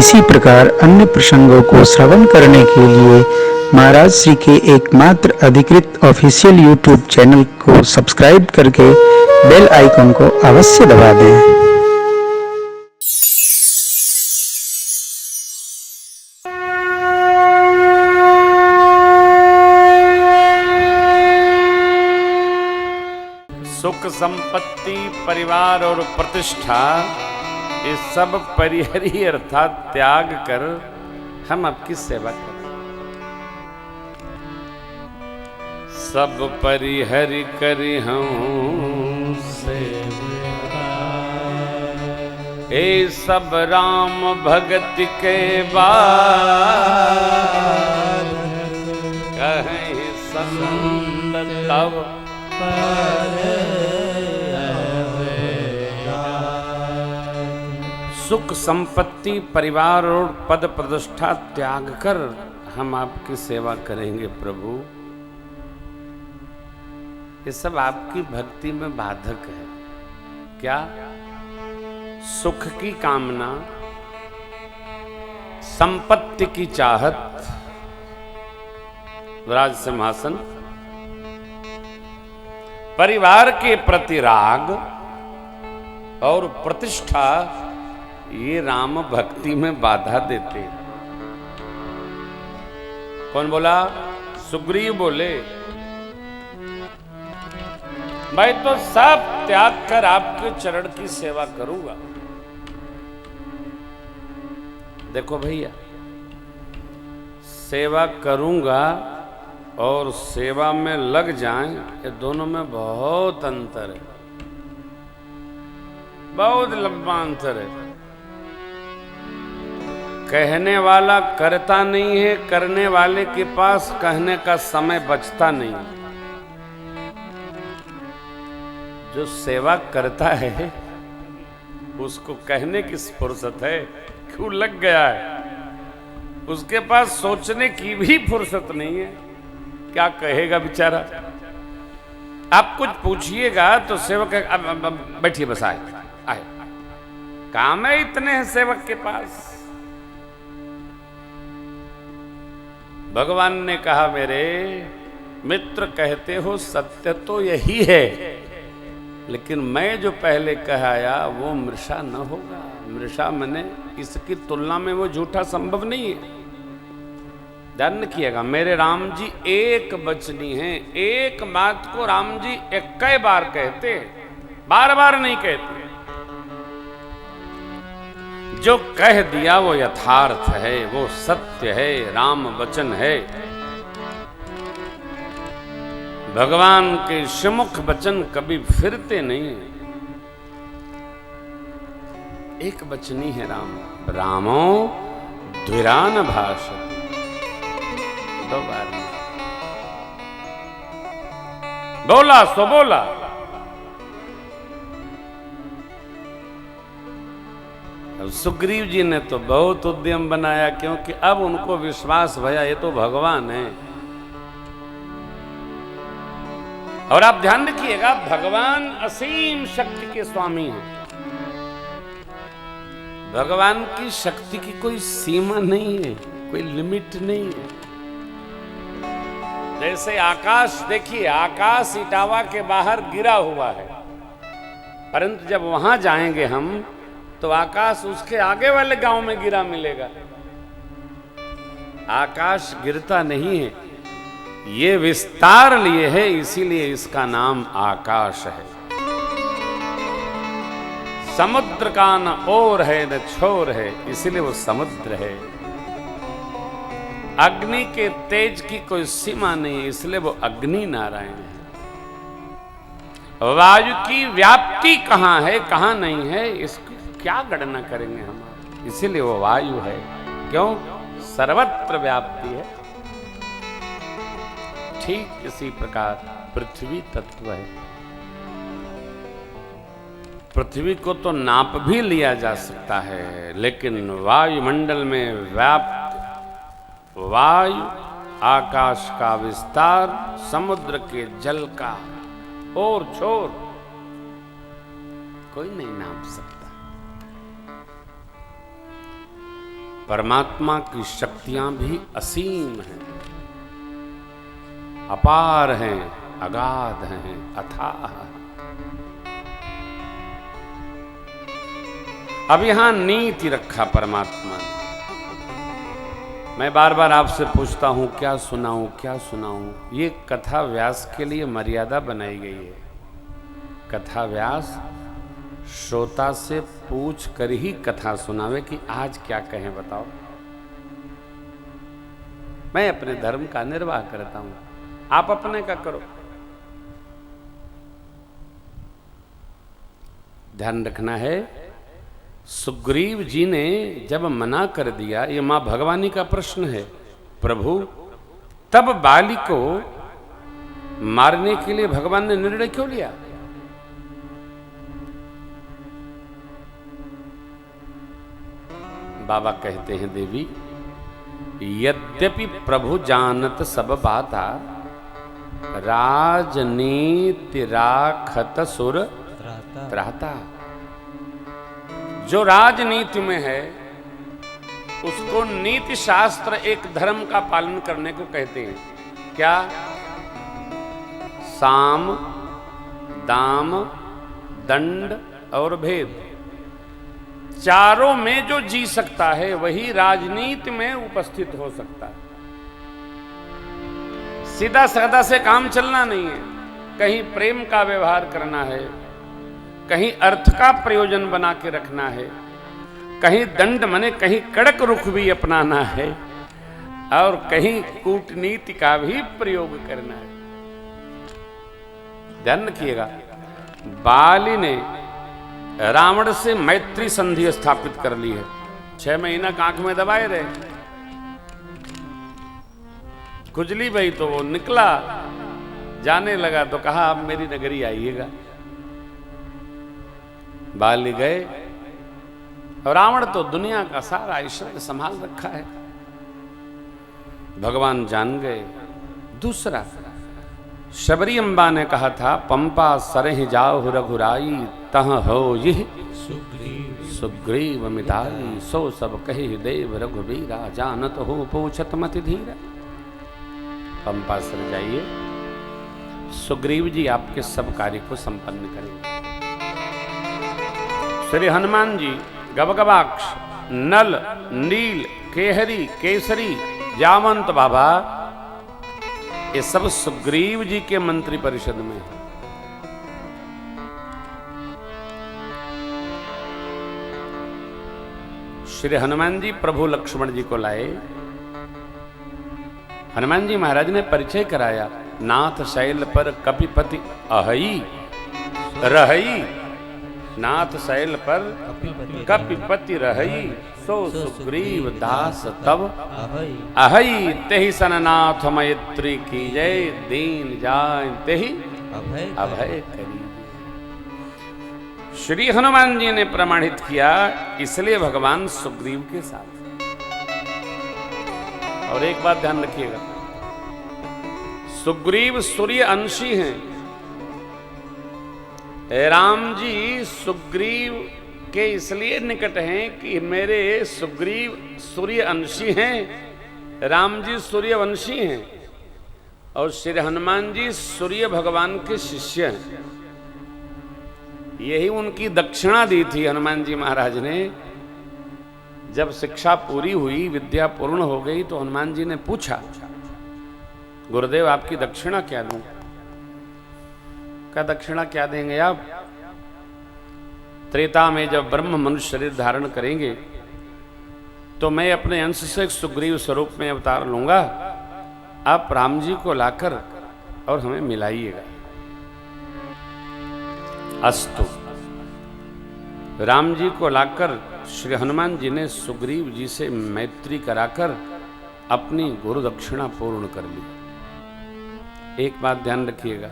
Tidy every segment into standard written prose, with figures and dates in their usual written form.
इसी प्रकार अन्य प्रसंगों को श्रवण करने के लिए महाराज श्री के एकमात्र अधिकृत ऑफिशियल यूट्यूब चैनल को सब्सक्राइब करके बेल आइकन को अवश्य दबा दें। सुख संपत्ति परिवार और प्रतिष्ठा ये सब परिहरी अर्थात त्याग कर हम आपकी सेवा करें। सब परिहरि करी हूँ सेवा, ए सब राम भगत के बाद कहीं संत तब सुख संपत्ति परिवार और पद प्रतिष्ठा त्याग कर हम आपकी सेवा करेंगे प्रभु। ये सब आपकी भक्ति में बाधक है। क्या? सुख की कामना, संपत्ति की चाहत, राज सिंहासन, परिवार के प्रति राग और प्रतिष्ठा, ये राम भक्ति में बाधा देते। कौन बोला? सुग्रीव बोले, मैं तो सब त्याग कर आपके चरण की सेवा करूंगा। देखो भैया, सेवा करूंगा और सेवा में लग जाएं, ये दोनों में बहुत अंतर है, बहुत लंबा अंतर है। कहने वाला करता नहीं है, करने वाले के पास कहने का समय बचता नहीं। जो सेवा करता है उसको कहने की फुर्सत है, क्यों लग गया है, उसके पास सोचने की भी फुर्सत नहीं है। क्या कहेगा बेचारा? आप कुछ पूछिएगा तो सेवक बैठिए, बस आए आए, काम है इतने हैं सेवक के पास। भगवान ने कहा, मेरे मित्र कहते हो सत्य तो यही है, लेकिन मैं जो पहले कहाया वो मृषा न होगा। मृषा मने इसकी तुलना में वो झूठा संभव नहीं है। ध्यान रखिएगा, मेरे राम जी एक वचनी हैं, एक बात को राम जी 21 बार कहते, बार बार नहीं कहते। जो कह दिया वो यथार्थ है, वो सत्य है, राम वचन है। भगवान के श्रीमुख वचन कभी फिरते नहीं। एक वचनी है राम, रामो द्विरान भाषते। दो बार बोला सो बोला। सुग्रीव जी ने तो बहुत उद्यम बनाया, क्योंकि अब उनको विश्वास भया ये तो भगवान है। और आप ध्यान रखिएगा, भगवान असीम शक्ति के स्वामी हैं। भगवान की शक्ति की कोई सीमा नहीं है, कोई लिमिट नहीं है। जैसे आकाश, देखिए आकाश इटावा के बाहर गिरा हुआ है, परंतु जब वहां जाएंगे हम तो आकाश उसके आगे वाले गांव में गिरा मिलेगा। आकाश गिरता नहीं है, ये विस्तार लिए है, इसीलिए इसका नाम आकाश है। समुद्र का न ओर है न छोर है, इसीलिए वो समुद्र है। अग्नि के तेज की कोई सीमा नहीं, इसलिए वो अग्नि नारायण है। वायु की व्याप्ति कहां है कहां नहीं है, इसकी क्या गणना करेंगे हम, इसीलिए वो वायु है। क्यों? सर्वत्र व्याप्ति है। ठीक इसी प्रकार पृथ्वी तत्व है। पृथ्वी को तो नाप भी लिया जा सकता है, लेकिन वायुमंडल में व्याप्त वायु, आकाश का विस्तार, समुद्र के जल का और छोर कोई नहीं नाप सकता। परमात्मा की शक्तियां भी असीम हैं, अपार हैं, अगाध हैं, अथाह। अब यहां नीति रखा परमात्मा ने। मैं बार बार आपसे पूछता हूं क्या सुनाऊं, क्या सुनाऊं। ये कथा व्यास के लिए मर्यादा बनाई गई है। कथा व्यास श्रोता से पूछ कर ही कथा सुनावे कि आज क्या कहें बताओ। मैं अपने धर्म का निर्वाह करता हूं, आप अपने का करो। ध्यान रखना है, सुग्रीव जी ने जब मना कर दिया, ये मां भगवानी का प्रश्न है, प्रभु तब बाली को मारने के लिए भगवान ने निर्णय क्यों लिया? बाबा कहते हैं देवी, यद्यपि प्रभु जानत सब बाता, राजनीति राखत सुर त्राता। जो राजनीति में है उसको नीति शास्त्र एक धर्म का पालन करने को कहते हैं। क्या? साम, दाम, दंड और भेद, चारों में जो जी सकता है वही राजनीति में उपस्थित हो सकता है। सीधा साधा से काम चलना नहीं है, कहीं प्रेम का व्यवहार करना है, कहीं अर्थ का प्रयोजन बना के रखना है, कहीं दंड मने कहीं कड़क रुख भी अपनाना है, और कहीं कूटनीति का भी प्रयोग करना है। ध्यान रखिएगा, बाली ने रावण से मैत्री संधि स्थापित कर ली है। 6 महीना आंख में दबाए रहे, खुजली भाई तो वो निकला, जाने लगा तो कहा आप मेरी नगरी आइएगा। बाली गए, और रावण तो दुनिया का सारा ऐश्वर्य संभाल रखा है, भगवान जान गए। दूसरा, शबरी अम्बा ने कहा था, पंपा सरह जाओ रघुराई, तह हो यह सुग्रीव मिताई, सो सब कहे देव रघुबीरा, जानत हो पूछत मत धीरा। पंपा सर जाइए, सुग्रीव जी आपके सब कार्य को संपन्न करेंगे। श्री हनुमान जी गबगबाक्ष, नल, नील, केहरी, केसरी, जावंत बाबा, ये सब सुग्रीव जी के मंत्री परिषद में है। श्री हनुमान जी प्रभु लक्ष्मण जी को लाए। हनुमान जी महाराज ने परिचय कराया, नाथ शैल पर कपिपति अहई रहई, नाथ शैल पर कपिपति रहई, सो सुग्रीव दास तब अहई, तेहि सननाथ मैत्री की जय, दीन जाय तेहि अभय करी। श्री हनुमान जी ने प्रमाणित किया, इसलिए भगवान सुग्रीव के साथ। और एक बात ध्यान रखिएगा, सुग्रीव सूर्य अंशी हैं। राम जी सुग्रीव के इसलिए निकट हैं कि मेरे सुग्रीव सूर्य अंशी हैं, राम जी सूर्यवंशी हैं, और श्री हनुमान जी सूर्य भगवान के शिष्य हैं। यही उनकी दक्षिणा दी थी हनुमान जी महाराज ने। जब शिक्षा पूरी हुई, विद्या पूर्ण हो गई, तो हनुमान जी ने पूछा, गुरुदेव आपकी दक्षिणा क्या दूं? का दक्षिणा क्या देंगे आप? त्रेता में जब ब्रह्म मनुष्य शरीर धारण करेंगे तो मैं अपने अंश से सुग्रीव स्वरूप में अवतार लूंगा, आप राम जी को लाकर और हमें मिलाइएगा। अस्तु। राम जी को लाकर श्री हनुमान जी ने सुग्रीव जी से मैत्री कराकर अपनी गुरु दक्षिणा पूर्ण कर ली। एक बात ध्यान रखिएगा,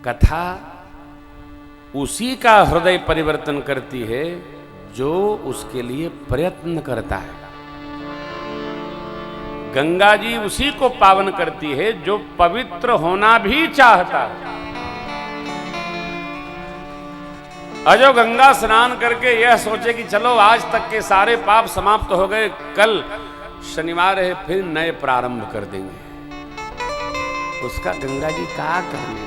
कथा उसी का हृदय परिवर्तन करती है जो उसके लिए प्रयत्न करता है। गंगा जी उसी को पावन करती है जो पवित्र होना भी चाहता है। और जो गंगा स्नान करके यह सोचे कि चलो आज तक के सारे पाप समाप्त हो गए, कल शनिवार है फिर नए प्रारंभ कर देंगे, उसका गंगा जी क्या करने।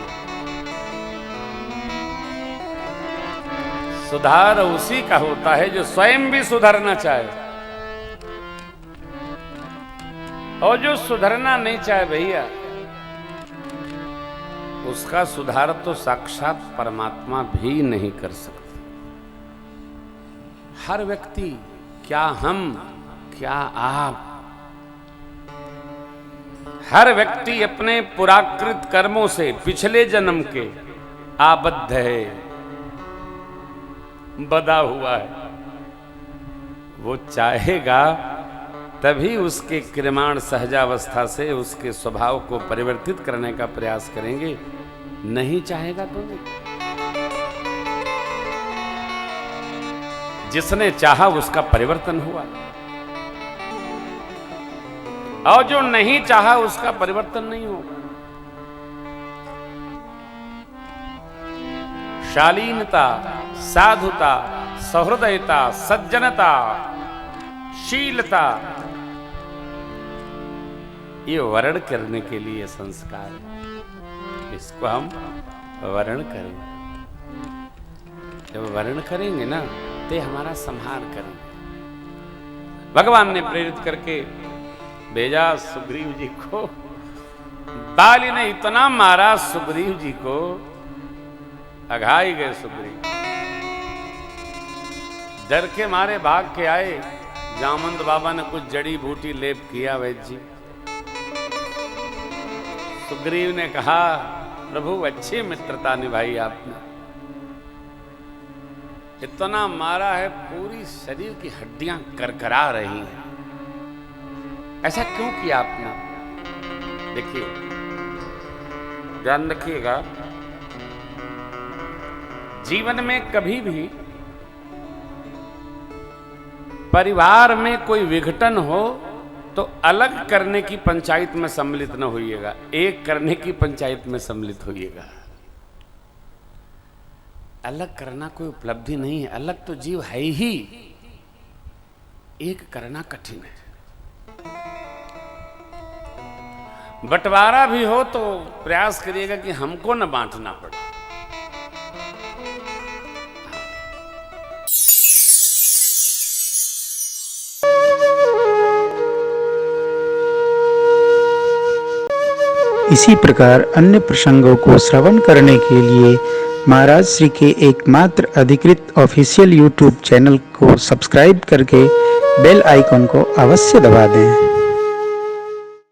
सुधार उसी का होता है जो स्वयं भी सुधरना चाहे, और जो सुधरना नहीं चाहे भैया, उसका सुधार तो साक्षात परमात्मा भी नहीं कर सकते। हर व्यक्ति, क्या हम, क्या आप, हर व्यक्ति अपने पुराकृत कर्मों से पिछले जन्म के आबद्ध है, बधा हुआ है। वो चाहेगा तभी उसके क्रियामाण सहजावस्था से उसके स्वभाव को परिवर्तित करने का प्रयास करेंगे, नहीं चाहेगा तो नहीं। जिसने चाहा उसका परिवर्तन हुआ, और जो नहीं चाहा उसका परिवर्तन नहीं होगा। शालीनता, साधुता, सहृदयता, सज्जनता, शीलता, ये वर्ण करने के लिए संस्कार है। इसको हम वर्ण करेंगे। जब वर्ण करेंगे ना तो हमारा संहार करेंगे। भगवान ने प्रेरित करके भेजा सुग्रीव जी को। बाली ने इतना मारा सुग्रीव जी को, अघाई गए सुग्रीव, डर के मारे भाग के आए। जामंत बाबा ने कुछ जड़ी बूटी लेप किया वैद्य जी। सुग्रीव ने कहा, प्रभु अच्छी मित्रता निभाई आपने, इतना मारा है पूरी शरीर की हड्डियां करकरा रही हैं, ऐसा क्यों किया आपने? देखिए, ध्यान रखिएगा, जीवन में कभी भी परिवार में कोई विघटन हो तो अलग करने की पंचायत में सम्मिलित न होइएगा, एक करने की पंचायत में सम्मिलित होइएगा। अलग करना कोई उपलब्धि नहीं है, अलग तो जीव है ही, एक करना कठिन है। बंटवारा भी हो तो प्रयास करिएगा कि हमको न बांटना पड़े। इसी प्रकार अन्य प्रसंगों को श्रवण करने के लिए महाराज श्री के एकमात्र अधिकृत ऑफिशियल यूट्यूब चैनल को सब्सक्राइब करके बेल आइकन को अवश्य दबा दें।